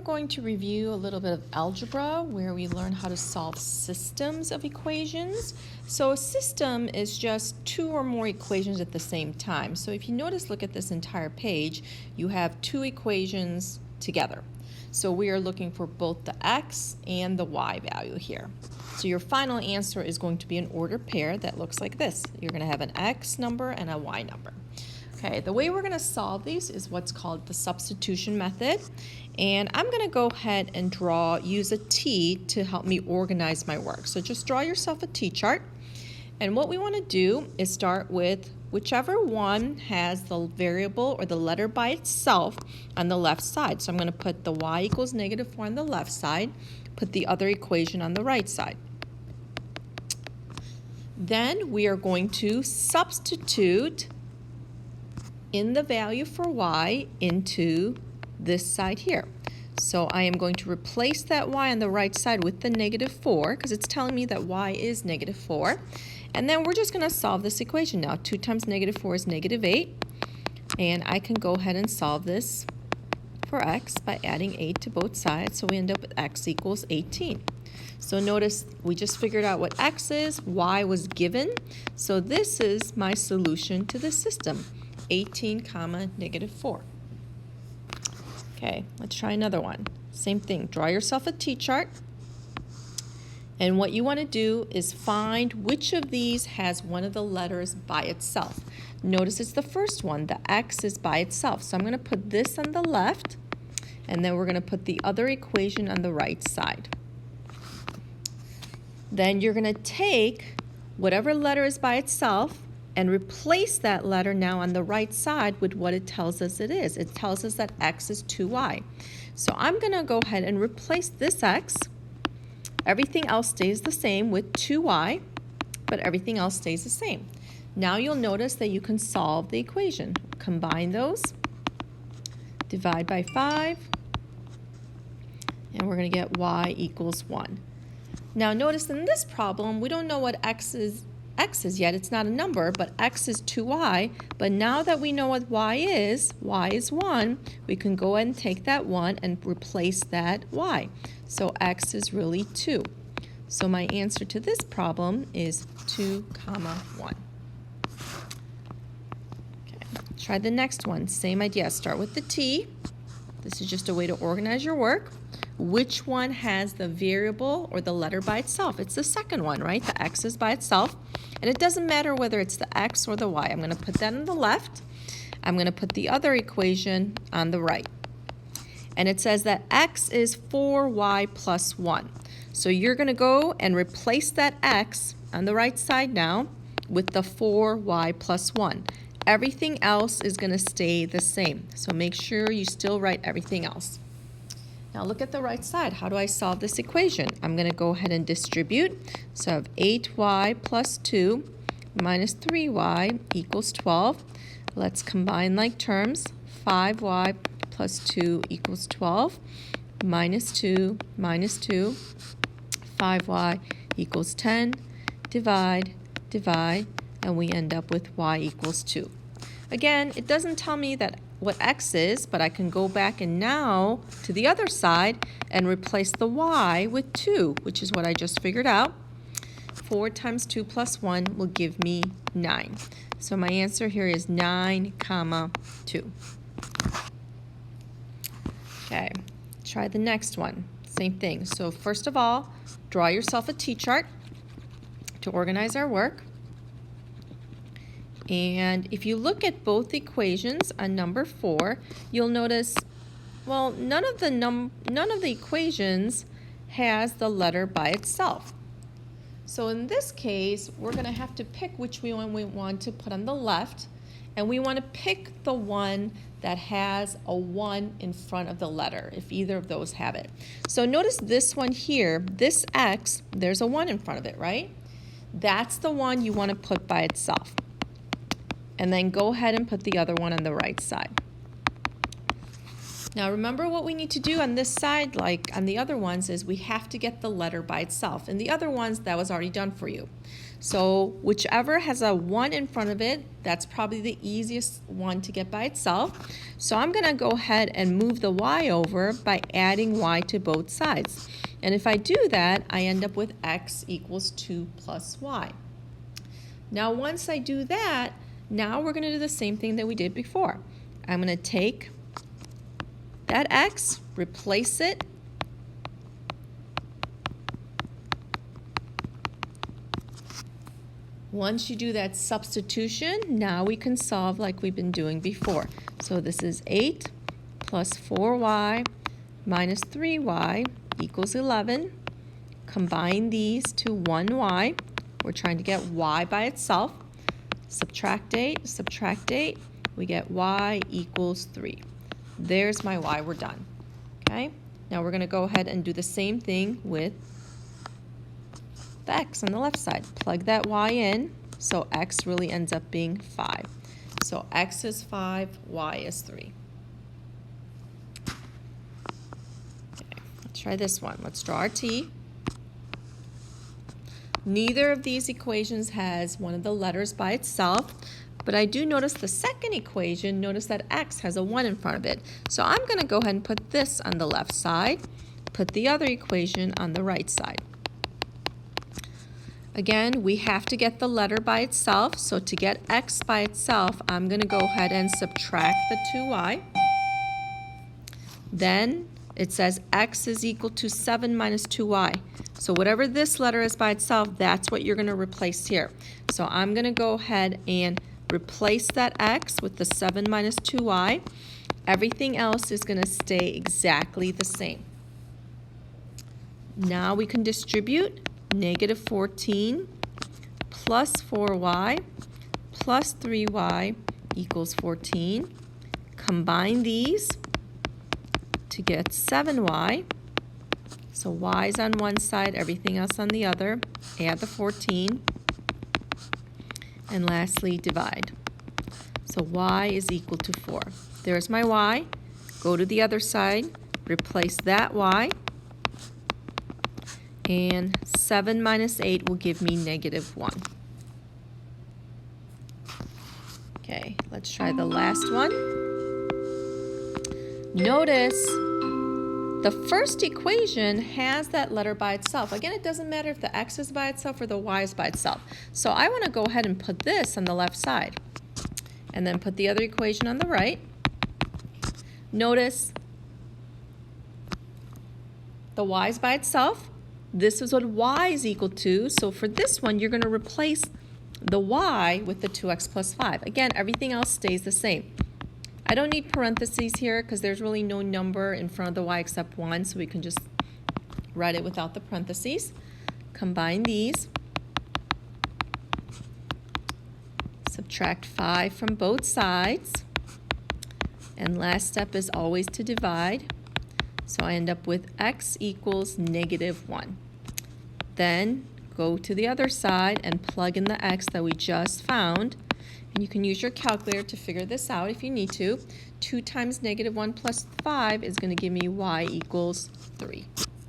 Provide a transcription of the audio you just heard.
are going to review a little bit of algebra where we learn how to solve systems of equations. So a system is just two or more equations at the same time. So if you notice, look at this entire page, you have two equations together. So we are looking for both the x and the y value here. So your final answer is going to be an ordered pair that looks like this. You're going to have an x number and a y number. Okay, the way we're going to solve these is what's called the substitution method. And I'm going to go ahead and use a T to help me organize my work. So just draw yourself a T chart. And what we want to do is start with whichever one has the variable or the letter by itself on the left side. So I'm going to put the y equals -4 on the left side, put the other equation on the right side. Then we are going to substitute in the value for y into this side here. So I am going to replace that y on the right side with the -4 because it's telling me that y is -4. And then we're just going to solve this equation now. 2 times -4 is -8. And I can go ahead and solve this for x by adding 8 to both sides. So we end up with x equals 18. So notice we just figured out what x is, y was given. So this is my solution to the system. 18, -4. Okay, let's try another one. Same thing, draw yourself a T chart. And what you want to do is find which of these has one of the letters by itself. Notice it's the first one, the x is by itself. So I'm going to put this on the left, and then we're going to put the other equation on the right side. Then you're going to take whatever letter is by itself and replace that letter now on the right side with what it tells us it is. It tells us that x is 2y. So I'm going to go ahead and replace this x. Everything else stays the same with 2y, but everything else stays the same. Now you'll notice that you can solve the equation. Combine those, divide by 5, and we're going to get y equals 1. Now notice in this problem, we don't know what x is yet. It's not a number, but x is 2y. But now that we know what y is 1, we can go ahead and take that 1 and replace that y. So x is really 2. So my answer to this problem is 2, 1. Okay, try the next one. Same idea. Start with the T. This is just a way to organize your work. Which one has the variable or the letter by itself? It's the second one, right? The x is by itself. And it doesn't matter whether it's the x or the y. I'm going to put that on the left. I'm going to put the other equation on the right. And it says that x is 4y plus 1. So you're going to go and replace that x on the right side now with the 4y plus 1. Everything else is going to stay the same. So make sure you still write everything else. Now look at the right side. How do I solve this equation? I'm going to go ahead and distribute. So I have 8y plus 2 minus 3y equals 12. Let's combine like terms. 5y plus 2 equals 12. Minus 2, 5y equals 10. Divide, and we end up with y equals 2. Again, it doesn't tell me that what x is, but I can go back and now to the other side and replace the y with 2, which is what I just figured out. 4 times 2 plus 1 will give me 9. So my answer here is 9, 2. Okay, try the next one. Same thing. So first of all, draw yourself a T chart to organize our work. And if you look at both equations on number 4, you'll notice, well, none of the equations has the letter by itself. So in this case, we're going to have to pick which one we want to put on the left, and we want to pick the one that has a 1 in front of the letter, if either of those have it. So notice this one here, this x, there's a 1 in front of it, right? That's the one you want to put by itself. And then go ahead and put the other one on the right side. Now remember what we need to do on this side, like on the other ones, is we have to get the letter by itself. And the other ones, that was already done for you. So whichever has a 1 in front of it, that's probably the easiest one to get by itself. So I'm going to go ahead and move the y over by adding y to both sides. And if I do that, I end up with x equals 2 plus y. Now once I do that, now we're going to do the same thing that we did before. I'm going to take that x, replace it, once you do that substitution, now we can solve like we've been doing before. So this is 8 plus 4y minus 3y equals 11. Combine these to 1y. We're trying to get y by itself. Subtract 8, we get y equals 3. There's my y, we're done. Okay, now we're going to go ahead and do the same thing with the x on the left side. Plug that y in, so x really ends up being 5. So x is 5, y is 3. Okay, let's try this one. Let's draw our t. Neither of these equations has one of the letters by itself, but I do notice the second equation, notice that x has a 1 in front of it. So I'm going to go ahead and put this on the left side, put the other equation on the right side. Again, we have to get the letter by itself, so to get x by itself, I'm going to go ahead and subtract the 2y. Then it says x is equal to 7 minus 2y. So whatever this letter is by itself, that's what you're going to replace here. So I'm going to go ahead and replace that x with the 7 minus 2y. Everything else is going to stay exactly the same. Now we can distribute negative 14 plus 4y plus 3y equals 14. Combine these to get 7y. So y is on one side, everything else on the other. Add the 14. And lastly, divide. So y is equal to 4. There's my y. Go to the other side, replace that y. And 7 minus 8 will give me negative 1. Okay, let's try the last one. Notice the first equation has that letter by itself. Again, it doesn't matter if the x is by itself or the y is by itself. So I want to go ahead and put this on the left side. And then put the other equation on the right. Notice the y is by itself. This is what y is equal to. So for this one, you're going to replace the y with the 2x plus 5. Again, everything else stays the same. I don't need parentheses here because there's really no number in front of the y except 1, so we can just write it without the parentheses. Combine these. Subtract 5 from both sides. And last step is always to divide. So I end up with x equals negative 1. Then go to the other side and plug in the x that we just found. And you can use your calculator to figure this out if you need to. 2 times negative 1 plus 5 is going to give me y equals 3.